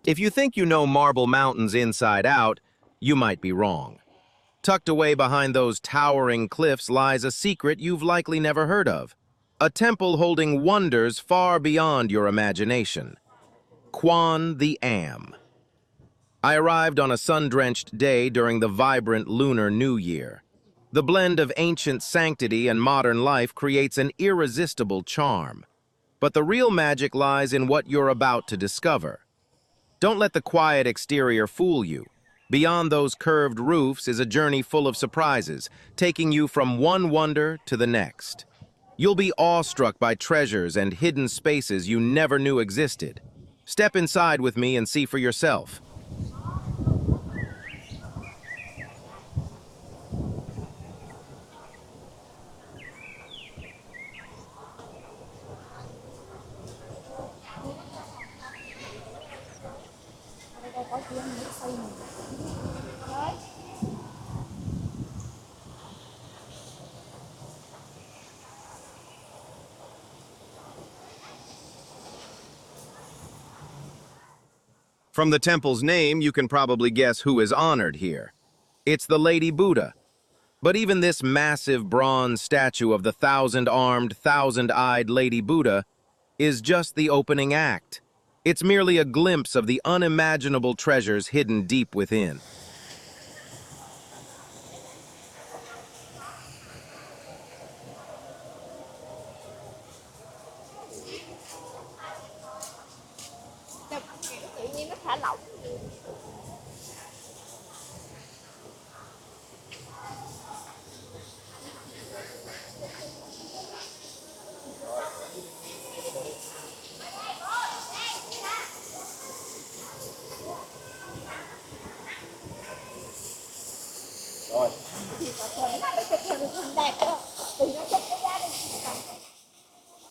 If you think you know Marble Mountains inside out, you might be wrong. Tucked away behind those towering cliffs lies a secret you've likely never heard of. A temple holding wonders far beyond your imagination. Quan The Am. I arrived on a sun-drenched day during the vibrant Lunar New Year. The blend of ancient sanctity and modern life creates an irresistible charm. But the real magic lies in what you're about to discover. Don't let the quiet exterior fool you. Beyond those curved roofs is a journey full of surprises, taking you from one wonder to the next. You'll be awestruck by treasures and hidden spaces you never knew existed. Step inside with me and see for yourself. From the temple's name, you can probably guess who is honored here. It's the Lady Buddha. But even this massive bronze statue of the thousand-armed, thousand-eyed Lady Buddha is just the opening act. It's merely a glimpse of the unimaginable treasures hidden deep within. Tự nhiên nó thả lỏng.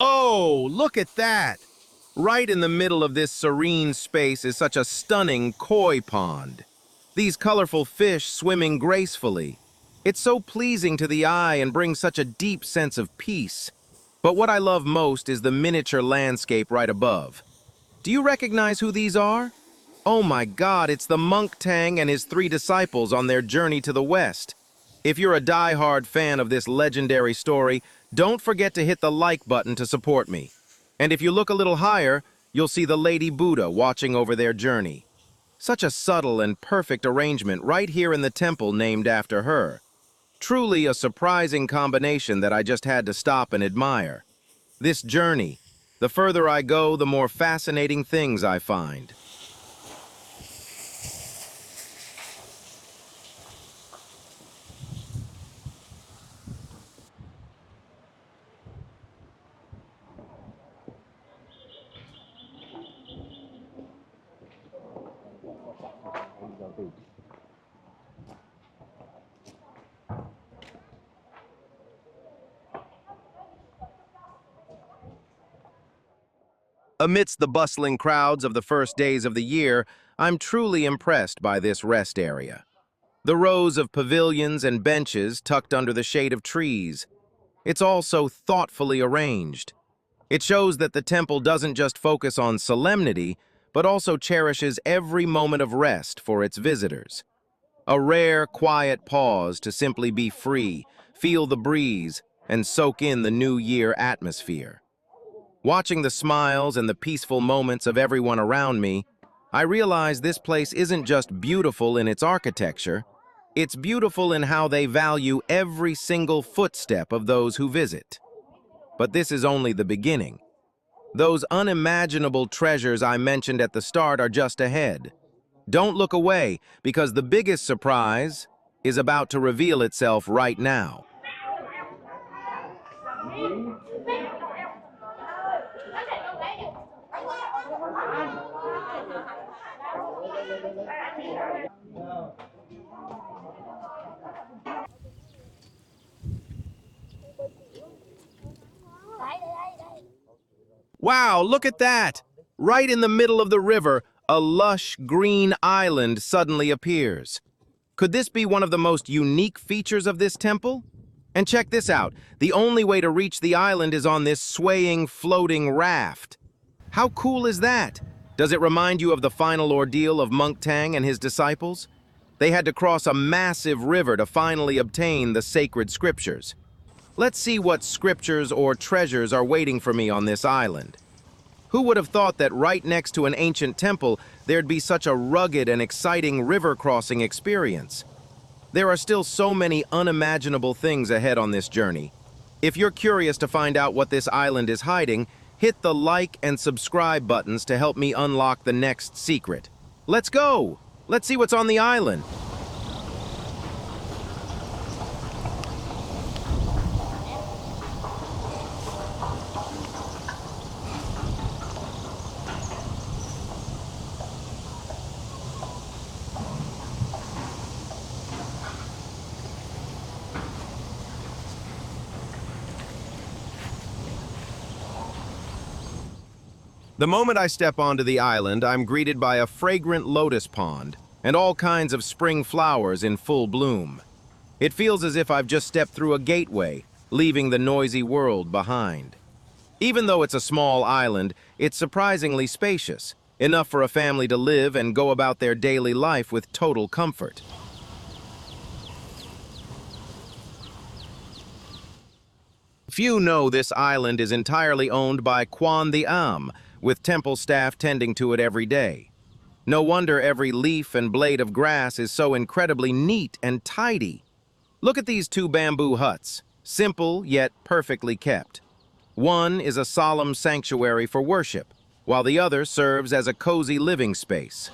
Oh, look at that! Right in the middle of this serene space is such a stunning koi pond. These colorful fish swimming gracefully. It's so pleasing to the eye and brings such a deep sense of peace. But what I love most is the miniature landscape right above. Do you recognize who these are? Oh my God, it's the monk Tang and his 3 disciples on their journey to the west. If you're a die-hard fan of this legendary story, don't forget to hit the like button to support me. And if you look a little higher, you'll see the Lady Buddha watching over their journey. Such a subtle and perfect arrangement right here in the temple named after her. Truly a surprising combination that I just had to stop and admire. This journey, the further I go, the more fascinating things I find. Amidst the bustling crowds of the first days of the year, I'm truly impressed by this rest area. The rows of pavilions and benches tucked under the shade of trees. It's all so thoughtfully arranged. It shows that the temple doesn't just focus on solemnity, but also cherishes every moment of rest for its visitors. A rare, quiet pause to simply be free, feel the breeze, and soak in the New Year atmosphere. Watching the smiles and the peaceful moments of everyone around me, I realize this place isn't just beautiful in its architecture, it's beautiful in how they value every single footstep of those who visit. But this is only the beginning. Those unimaginable treasures I mentioned at the start are just ahead. Don't look away, because the biggest surprise is about to reveal itself right now. Wow, look at that! Right in the middle of the river, a lush green island suddenly appears. Could this be one of the most unique features of this temple? And check this out, the only way to reach the island is on this swaying, floating raft. How cool is that? Does it remind you of the final ordeal of Monk Tang and his disciples? They had to cross a massive river to finally obtain the sacred scriptures. Let's see what scriptures or treasures are waiting for me on this island. Who would have thought that right next to an ancient temple, there'd be such a rugged and exciting river crossing experience? There are still so many unimaginable things ahead on this journey. If you're curious to find out what this island is hiding, hit the like and subscribe buttons to help me unlock the next secret. Let's go! Let's see what's on the island. The moment I step onto the island, I'm greeted by a fragrant lotus pond and all kinds of spring flowers in full bloom. It feels as if I've just stepped through a gateway, leaving the noisy world behind. Even though it's a small island, it's surprisingly spacious, enough for a family to live and go about their daily life with total comfort. Few know this island is entirely owned by Quan The Am, with temple staff tending to it every day. No wonder every leaf and blade of grass is so incredibly neat and tidy. Look at these two bamboo huts, simple yet perfectly kept. One is a solemn sanctuary for worship, while the other serves as a cozy living space.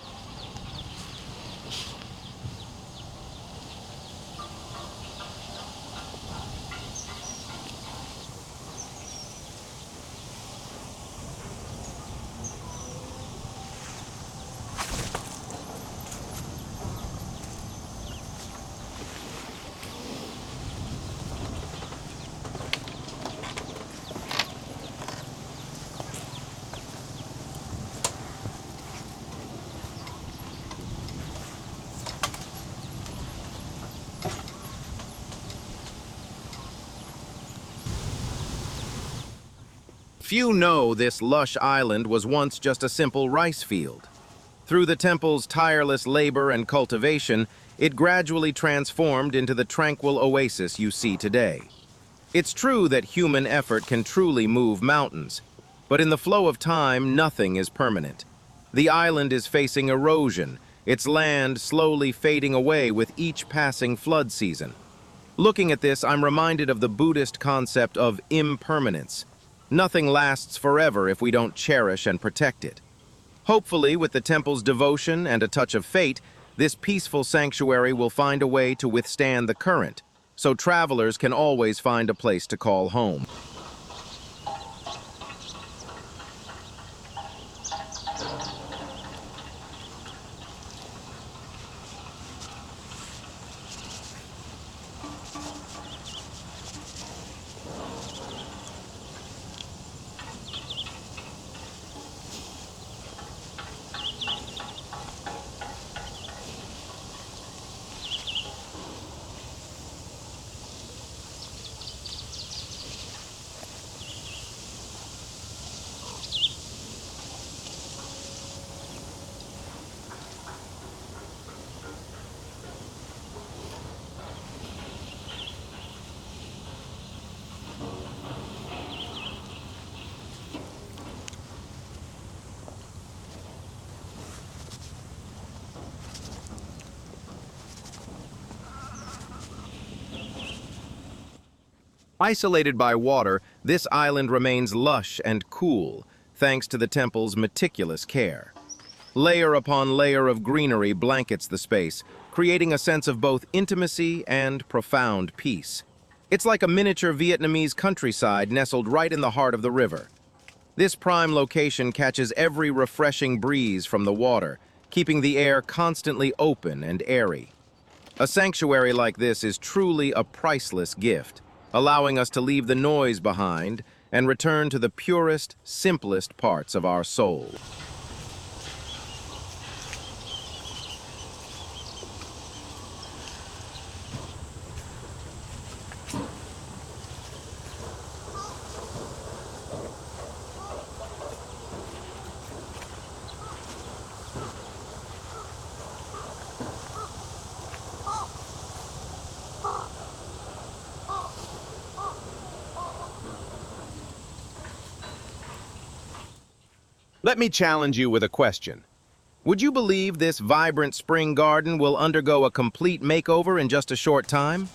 Few know this lush island was once just a simple rice field. Through the temple's tireless labor and cultivation, it gradually transformed into the tranquil oasis you see today. It's true that human effort can truly move mountains, but in the flow of time, nothing is permanent. The island is facing erosion, its land slowly fading away with each passing flood season. Looking at this, I'm reminded of the Buddhist concept of impermanence. Nothing lasts forever if we don't cherish and protect it. Hopefully, with the temple's devotion and a touch of fate, this peaceful sanctuary will find a way to withstand the current, so travelers can always find a place to call home. Isolated by water, this island remains lush and cool, thanks to the temple's meticulous care. Layer upon layer of greenery blankets the space, creating a sense of both intimacy and profound peace. It's like a miniature Vietnamese countryside nestled right in the heart of the river. This prime location catches every refreshing breeze from the water, keeping the air constantly open and airy. A sanctuary like this is truly a priceless gift, allowing us to leave the noise behind and return to the purest, simplest parts of our soul. Let me challenge you with a question. Would you believe this vibrant spring garden will undergo a complete makeover in just a short time?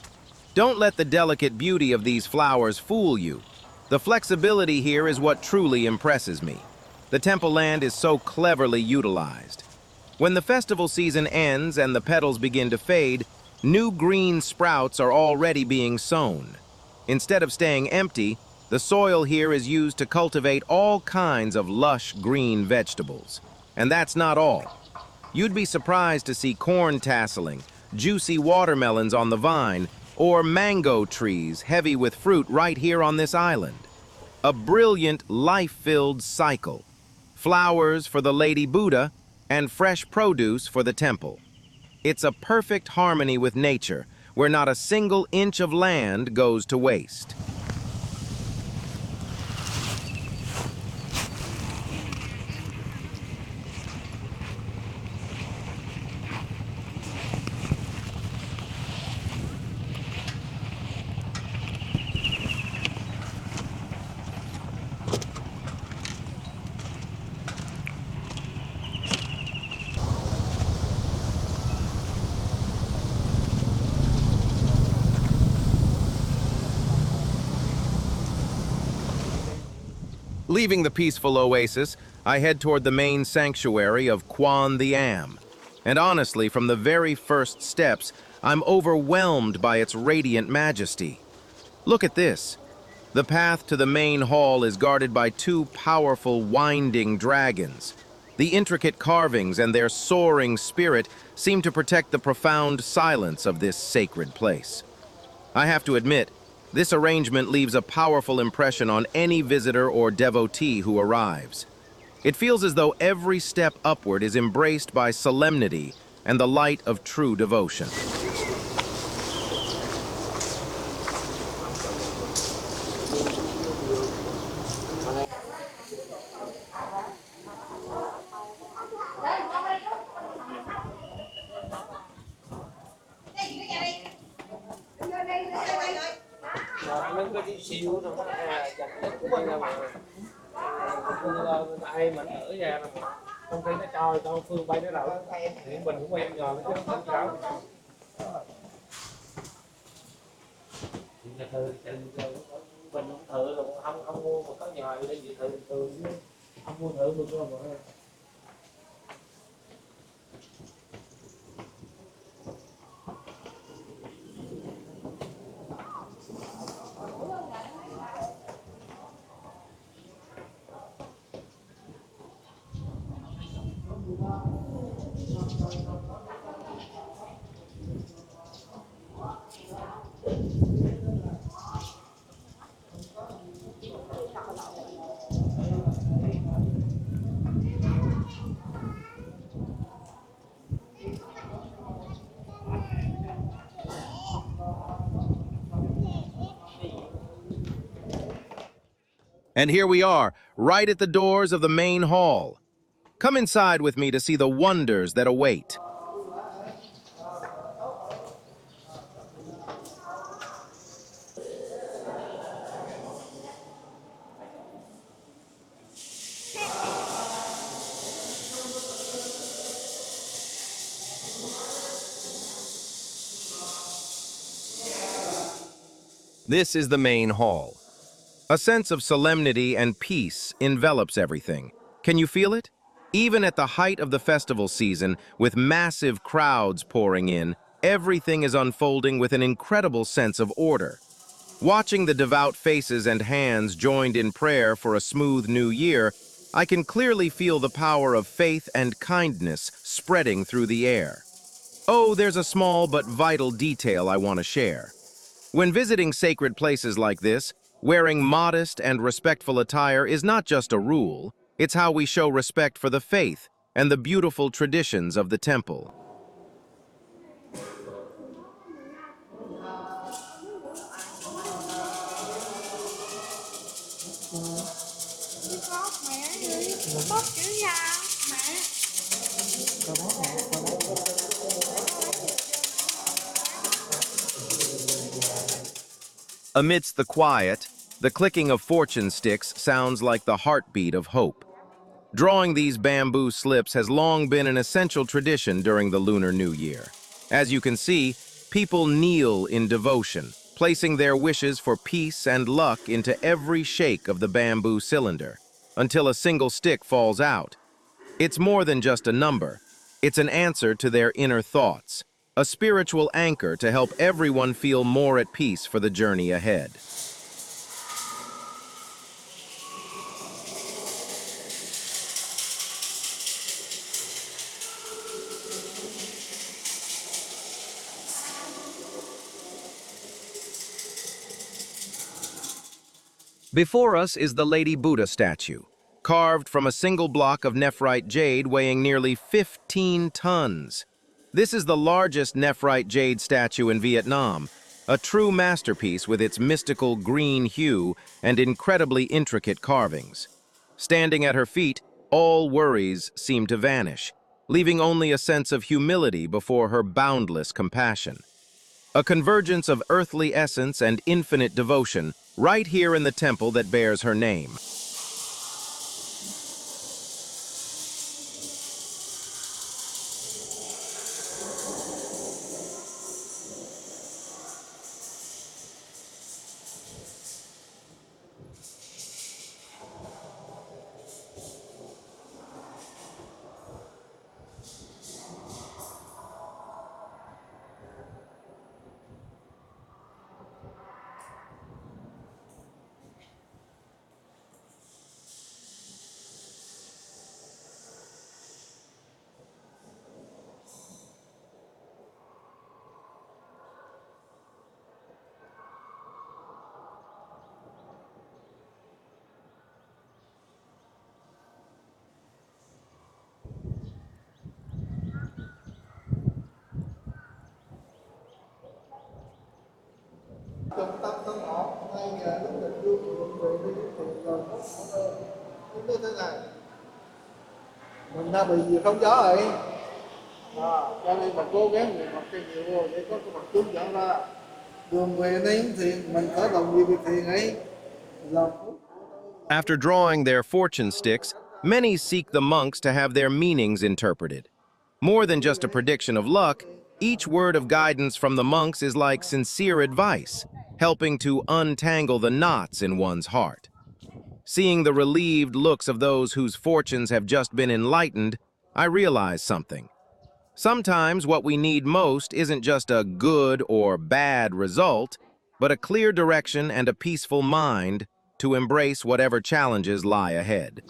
Don't let the delicate beauty of these flowers fool you. The flexibility here is what truly impresses me. The temple land is so cleverly utilized. When the festival season ends and the petals begin to fade, new green sprouts are already being sown. Instead of staying empty, the soil here is used to cultivate all kinds of lush green vegetables. And that's not all. You'd be surprised to see corn tasseling, juicy watermelons on the vine, or mango trees heavy with fruit right here on this island. A brilliant, life-filled cycle. Flowers for the Lady Buddha and fresh produce for the temple. It's a perfect harmony with nature, where not a single inch of land goes to waste. Leaving the peaceful oasis, I head toward the main sanctuary of Quan The Am. And honestly, from the very first steps, I'm overwhelmed by its radiant majesty. Look at this. The path to the main hall is guarded by two powerful winding dragons. The intricate carvings and their soaring spirit seem to protect the profound silence of this sacred place. I have to admit, this arrangement leaves a powerful impression on any visitor or devotee who arrives. It feels as though every step upward is embraced by solemnity and the light of true devotion. Nó có tí xíu thôi chặt đất đây là ai mà ở nhà mà không thấy nó cho Phương bay nó đâu thì mình cũng quen rồi chứ không gì đâu. Mình không thử rồi không mua một cái nhà để gì thử không mua thử luôn rồi. And here we are, right at the doors of the main hall. Come inside with me to see the wonders that await. This is the main hall. A sense of solemnity and peace envelops everything. Can you feel it? Even at the height of the festival season, with massive crowds pouring in, everything is unfolding with an incredible sense of order. Watching the devout faces and hands joined in prayer for a smooth new year, I can clearly feel the power of faith and kindness spreading through the air. Oh, there's a small but vital detail I want to share. When visiting sacred places like this, wearing modest and respectful attire is not just a rule, it's how we show respect for the faith and the beautiful traditions of the temple. Amidst the quiet, the clicking of fortune sticks sounds like the heartbeat of hope. Drawing these bamboo slips has long been an essential tradition during the Lunar New Year. As you can see, people kneel in devotion, placing their wishes for peace and luck into every shake of the bamboo cylinder, until a single stick falls out. It's more than just a number. It's an answer to their inner thoughts, a spiritual anchor to help everyone feel more at peace for the journey ahead. Before us is the Lady Buddha statue, carved from a single block of nephrite jade weighing nearly 15 tons. This is the largest nephrite jade statue in Vietnam, a true masterpiece with its mystical green hue and incredibly intricate carvings. Standing at her feet, all worries seem to vanish, leaving only a sense of humility before her boundless compassion. A convergence of earthly essence and infinite devotion, right here in the temple that bears her name. Trong tâm thân ngọt ngay giờ lúc định dương về đi thì rồi nó như thế này mình đang bị gì không gió rồi cho nên mình cố gắng mình mặc cái nhiều để có cái mặt tướng dẫn ra đường về đi thì mình phải làm gì việc thiền ấy làm. After drawing their fortune sticks, many seek the monks to have their meanings interpreted. More than just a prediction of luck, each word of guidance from the monks is like sincere advice, helping to untangle the knots in one's heart. Seeing the relieved looks of those whose fortunes have just been enlightened, I realize something. Sometimes what we need most isn't just a good or bad result, but a clear direction and a peaceful mind to embrace whatever challenges lie ahead.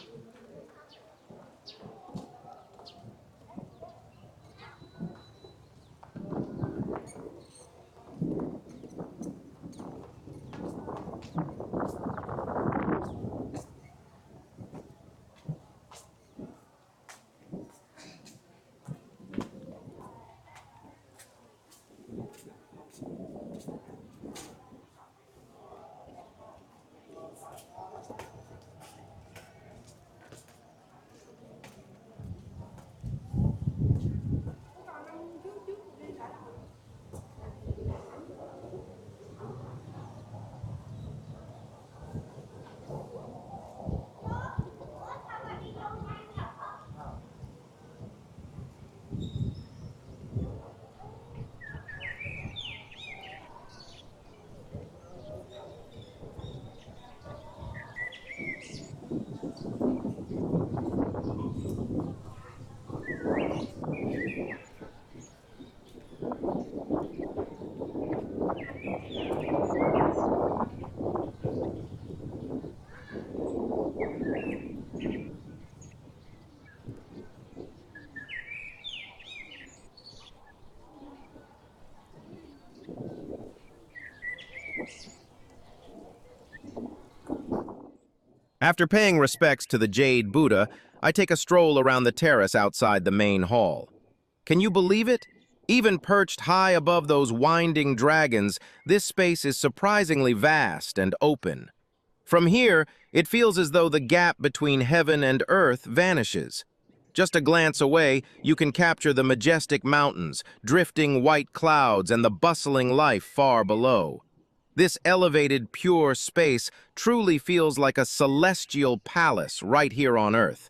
After paying respects to the Jade Buddha, I take a stroll around the terrace outside the main hall. Can you believe it? Even perched high above those winding dragons, this space is surprisingly vast and open. From here, it feels as though the gap between heaven and earth vanishes. Just a glance away, you can capture the majestic mountains, drifting white clouds, and the bustling life far below. This elevated, pure space truly feels like a celestial palace right here on Earth.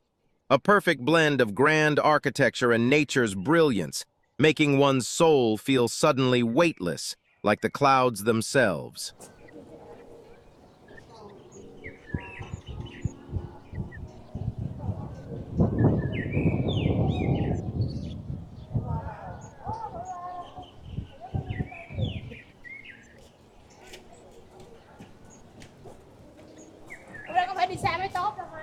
a perfect blend of grand architecture and nature's brilliance, making one's soul feel suddenly weightless, like the clouds themselves. Hôm nay có phải đi xa mới tốt đâu mà.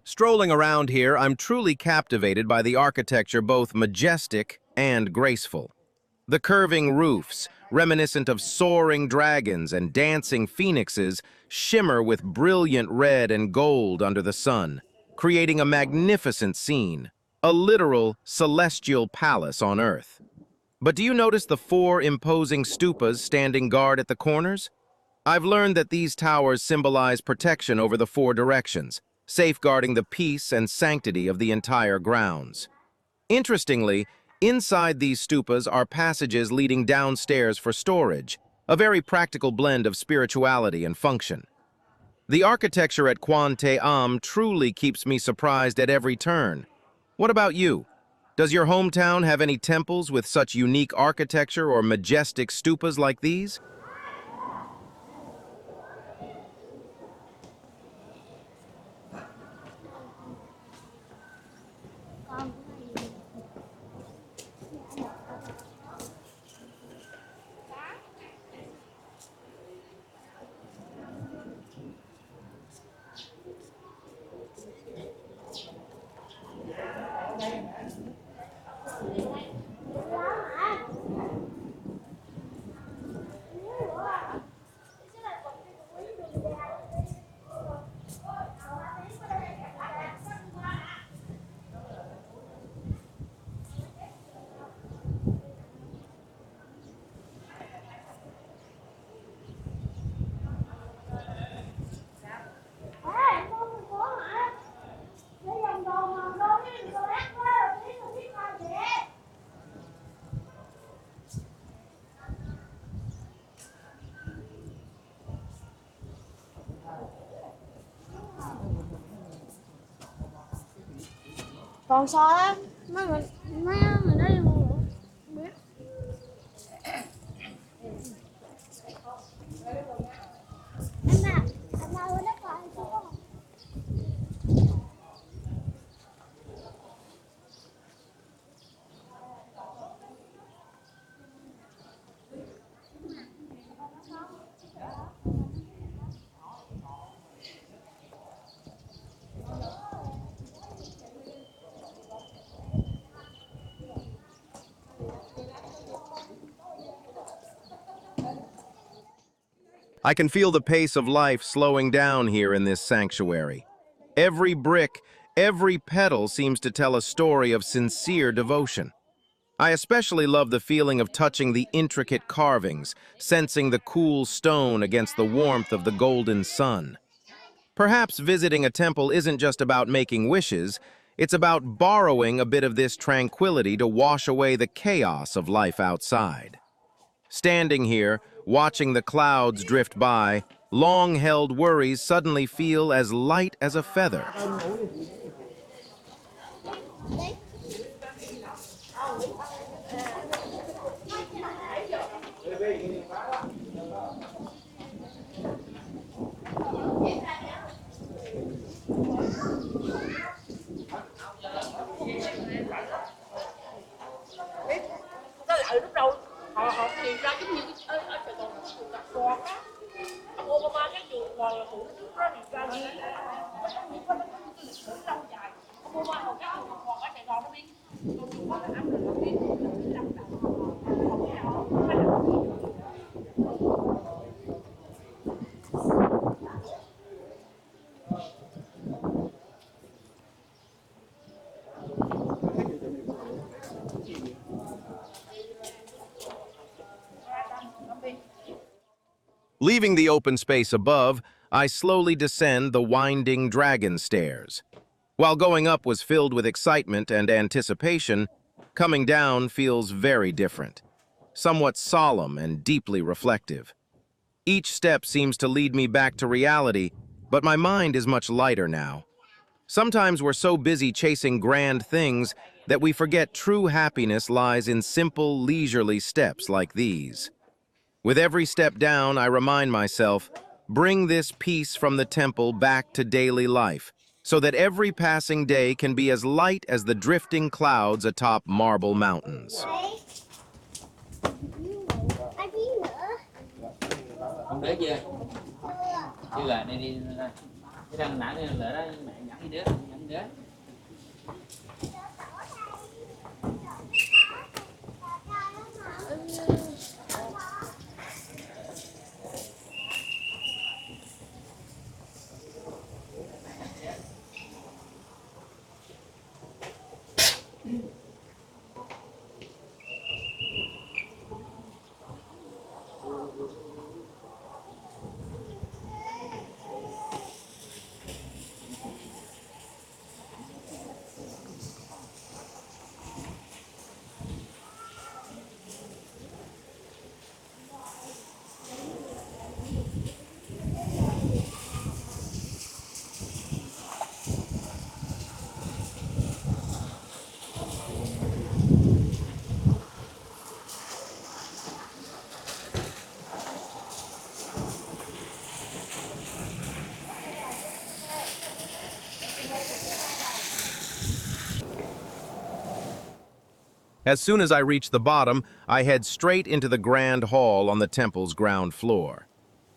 Strolling around here, I'm truly captivated by the architecture, both majestic and graceful. The curving roofs, reminiscent of soaring dragons and dancing phoenixes, shimmer with brilliant red and gold under the sun, creating a magnificent scene, a literal celestial palace on earth. But do you notice the four imposing stupas standing guard at the corners? I've learned that these towers symbolize protection over the four directions, safeguarding the peace and sanctity of the entire grounds. Interestingly, inside these stupas are passages leading downstairs for storage, a very practical blend of spirituality and function. The architecture at Quan The Am truly keeps me surprised at every turn. What about you? Does your hometown have any temples with such unique architecture or majestic stupas like these? Còn sao á? Mấy người đó đi mua biết. Em nào nó còn không? I can feel the pace of life slowing down here in this sanctuary. Every brick, every petal seems to tell a story of sincere devotion. I especially love the feeling of touching the intricate carvings, sensing the cool stone against the warmth of the golden sun. Perhaps visiting a temple isn't just about making wishes, it's about borrowing a bit of this tranquility to wash away the chaos of life outside. Standing here, watching the clouds drift by, long-held worries suddenly feel as light as a feather. Leaving the open space above, I slowly descend the winding dragon stairs. While going up was filled with excitement and anticipation, coming down feels very different, somewhat solemn and deeply reflective. Each step seems to lead me back to reality, but my mind is much lighter now. Sometimes we're so busy chasing grand things that we forget true happiness lies in simple, leisurely steps like these. With every step down, I remind myself, bring this peace from the temple back to daily life, so that every passing day can be as light as the drifting clouds atop marble mountains. Không để chưa? Chưa à, đây đi đây. Cái thằng nãy đây là đó mẹ dẫn đứa. As soon as I reach the bottom, I head straight into the grand hall on the temple's ground floor.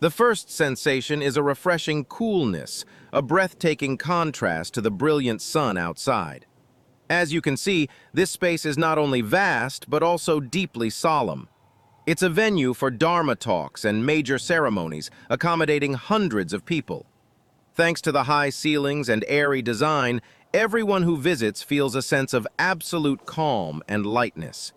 The first sensation is a refreshing coolness, a breathtaking contrast to the brilliant sun outside. As you can see, this space is not only vast, but also deeply solemn. It's a venue for Dharma talks and major ceremonies, accommodating hundreds of people. Thanks to the high ceilings and airy design, everyone who visits feels a sense of absolute calm and lightness.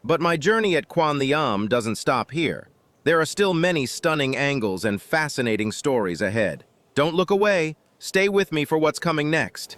But my journey at Quan The Am doesn't stop here. There are still many stunning angles and fascinating stories ahead. Don't look away. Stay with me for what's coming next.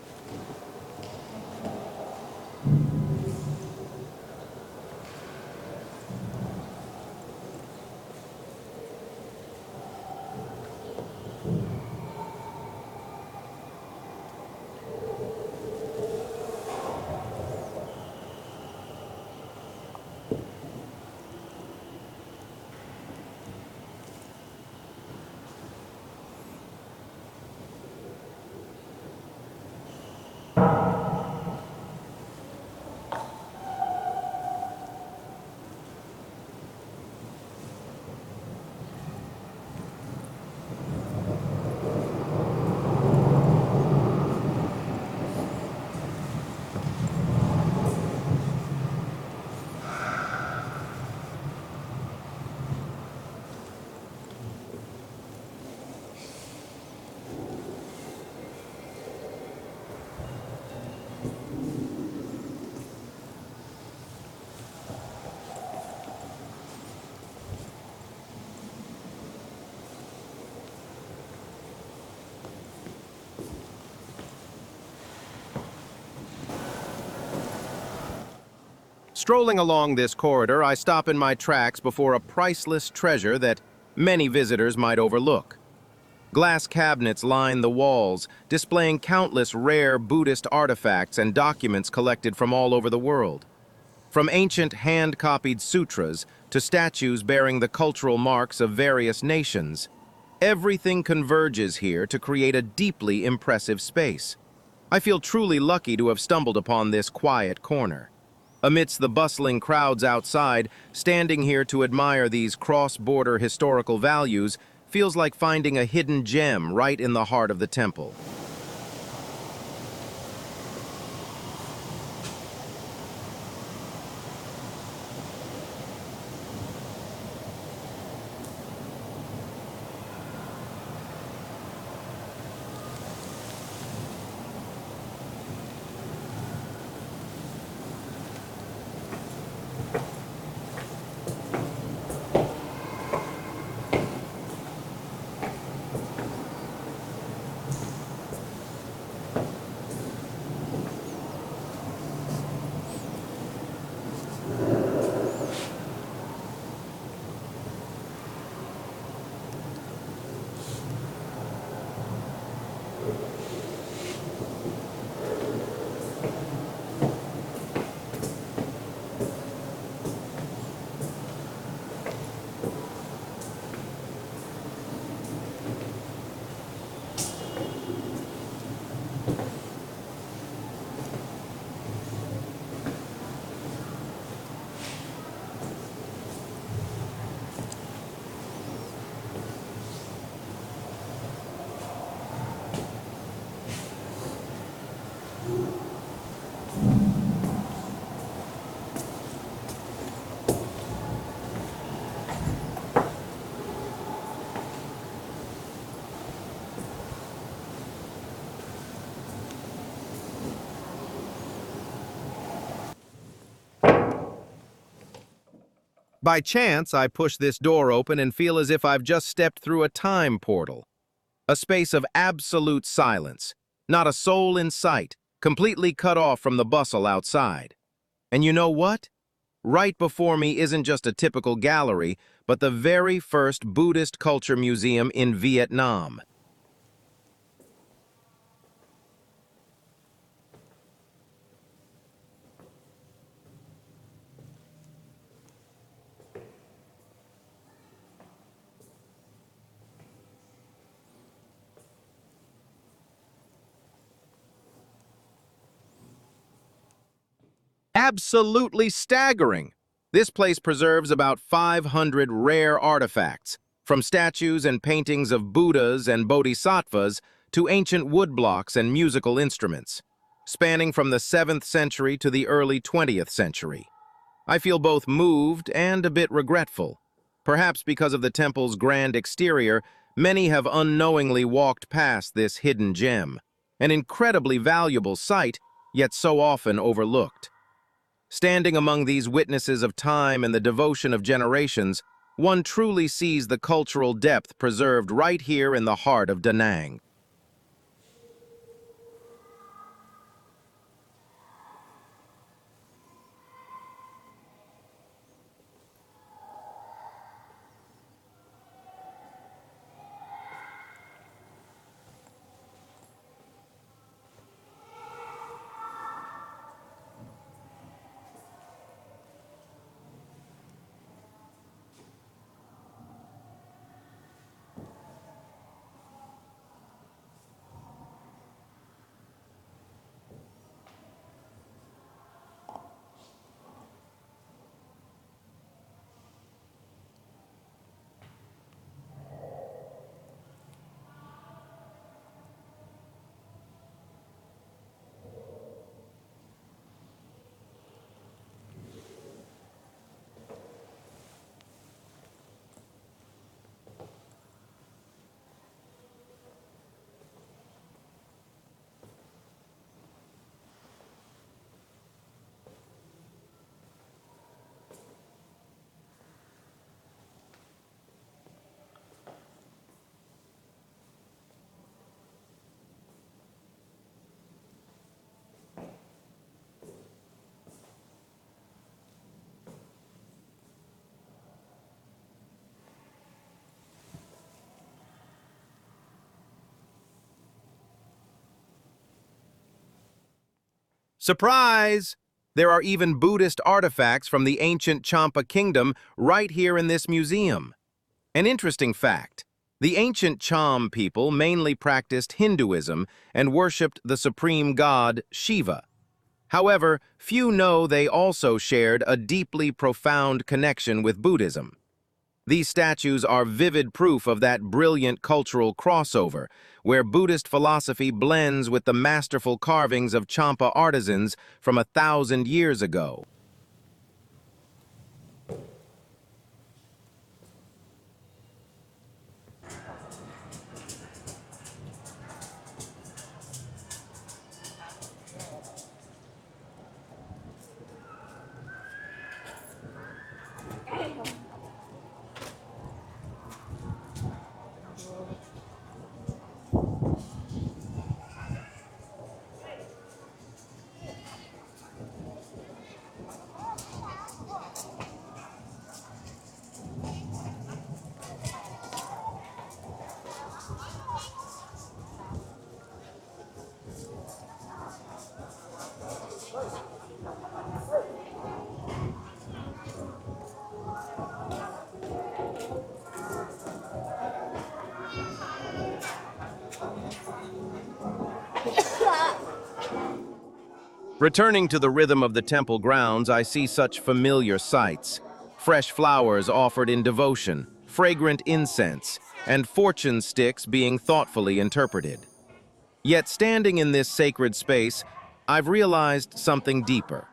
Strolling along this corridor, I stop in my tracks before a priceless treasure that many visitors might overlook. Glass cabinets line the walls, displaying countless rare Buddhist artifacts and documents collected from all over the world. From ancient hand-copied sutras to statues bearing the cultural marks of various nations, everything converges here to create a deeply impressive space. I feel truly lucky to have stumbled upon this quiet corner. Amidst the bustling crowds outside, standing here to admire these cross-border historical values feels like finding a hidden gem right in the heart of the temple. By chance, I push this door open and feel as if I've just stepped through a time portal. A space of absolute silence, not a soul in sight, completely cut off from the bustle outside. And you know what? Right before me isn't just a typical gallery, but the very first Buddhist culture museum in Vietnam. Absolutely staggering! This place preserves about 500 rare artifacts, from statues and paintings of Buddhas and Bodhisattvas to ancient woodblocks and musical instruments, spanning from the 7th century to the early 20th century. I feel both moved and a bit regretful. Perhaps because of the temple's grand exterior, many have unknowingly walked past this hidden gem, an incredibly valuable sight, yet so often overlooked. Standing among these witnesses of time and the devotion of generations, one truly sees the cultural depth preserved right here in the heart of Da Nang. Surprise! There are even Buddhist artifacts from the ancient Champa kingdom right here in this museum. An interesting fact, the ancient Cham people mainly practiced Hinduism and worshipped the supreme god Shiva. However, few know they also shared a deeply profound connection with Buddhism. These statues are vivid proof of that brilliant cultural crossover, where Buddhist philosophy blends with the masterful carvings of Champa artisans from 1,000 years ago. Returning to the rhythm of the temple grounds, I see such familiar sights. Fresh flowers offered in devotion, fragrant incense, and fortune sticks being thoughtfully interpreted. Yet standing in this sacred space, I've realized something deeper.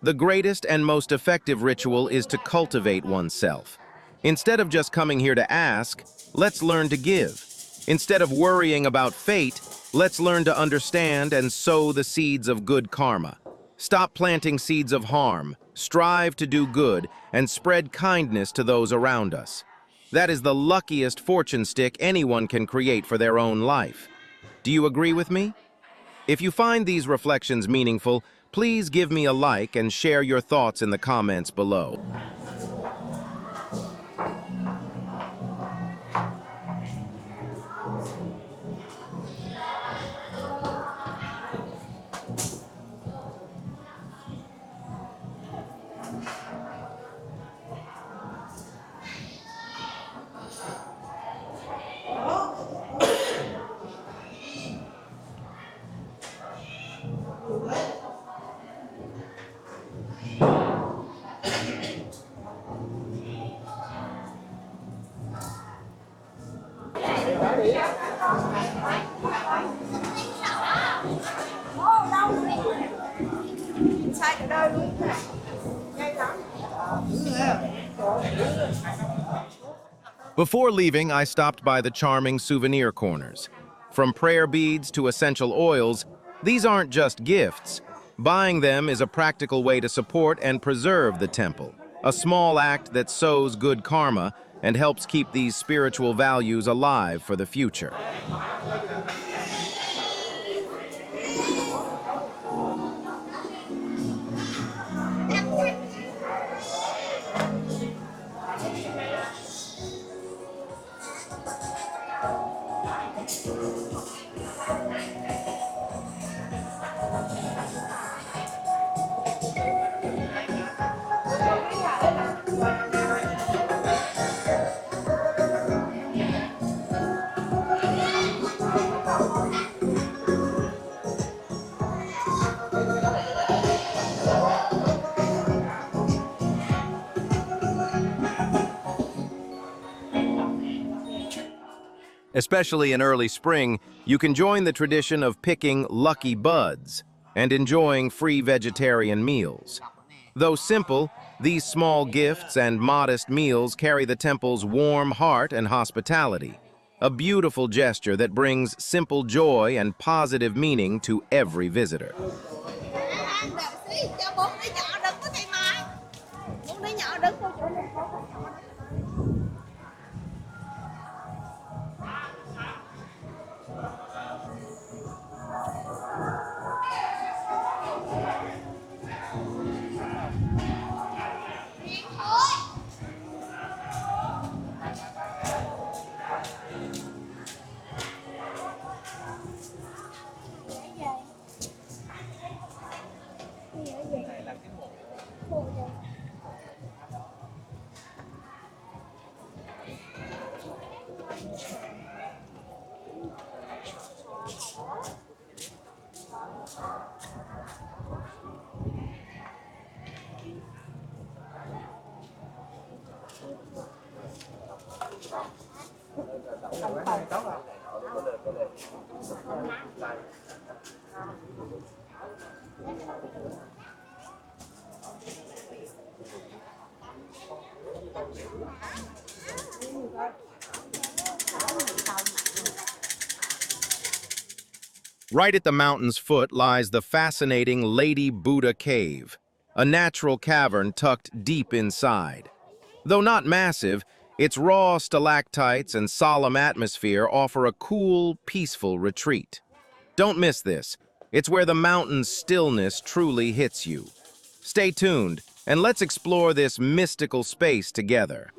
The greatest and most effective ritual is to cultivate oneself. Instead of just coming here to ask, let's learn to give. Instead of worrying about fate, let's learn to understand and sow the seeds of good karma. Stop planting seeds of harm, strive to do good, and spread kindness to those around us. That is the luckiest fortune stick anyone can create for their own life. Do you agree with me? If you find these reflections meaningful, please give me a like and share your thoughts in the comments below. Before leaving, I stopped by the charming souvenir corners. From prayer beads to essential oils, these aren't just gifts. Buying them is a practical way to support and preserve the temple, a small act that sows good karma and helps keep these spiritual values alive for the future. Especially in early spring, you can join the tradition of picking lucky buds and enjoying free vegetarian meals. Though simple, these small gifts and modest meals carry the temple's warm heart and hospitality, a beautiful gesture that brings simple joy and positive meaning to every visitor. Right at the mountain's foot lies the fascinating Lady Buddha Cave, a natural cavern tucked deep inside. Though not massive, its raw stalactites and solemn atmosphere offer a cool, peaceful retreat. Don't miss this. It's where the mountain's stillness truly hits you. Stay tuned, and let's explore this mystical space together.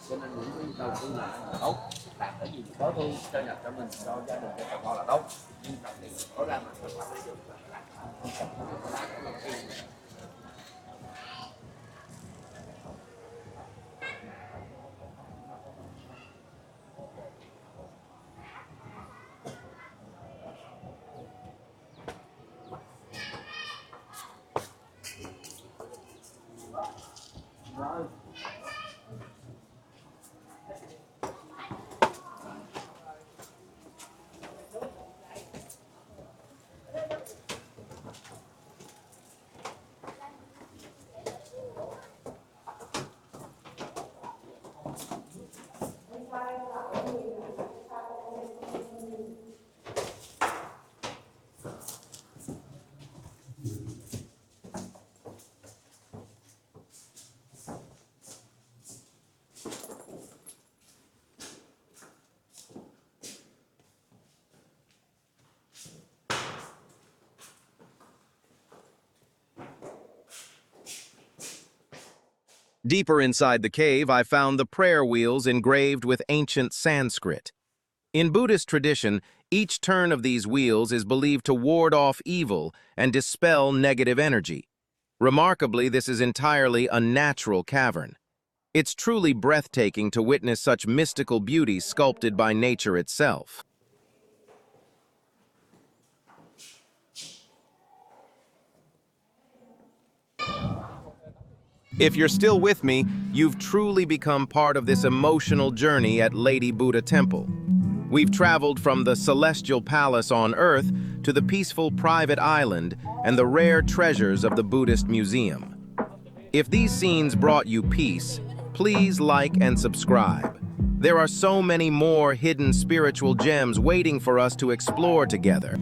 Cho nên những đầu tư là tốt, làm cái gì có thu cho nhập cho mình, cho gia đình, cho họ là tốt, nhưng đồng tiền có ra mà không làm được. Deeper inside the cave, I found the prayer wheels engraved with ancient Sanskrit. In Buddhist tradition, each turn of these wheels is believed to ward off evil and dispel negative energy. Remarkably, this is entirely a natural cavern. It's truly breathtaking to witness such mystical beauty sculpted by nature itself. If you're still with me, you've truly become part of this emotional journey at Lady Buddha Temple. We've traveled from the celestial palace on Earth to the peaceful private island and the rare treasures of the Buddhist museum. If these scenes brought you peace, please like and subscribe. There are so many more hidden spiritual gems waiting for us to explore together.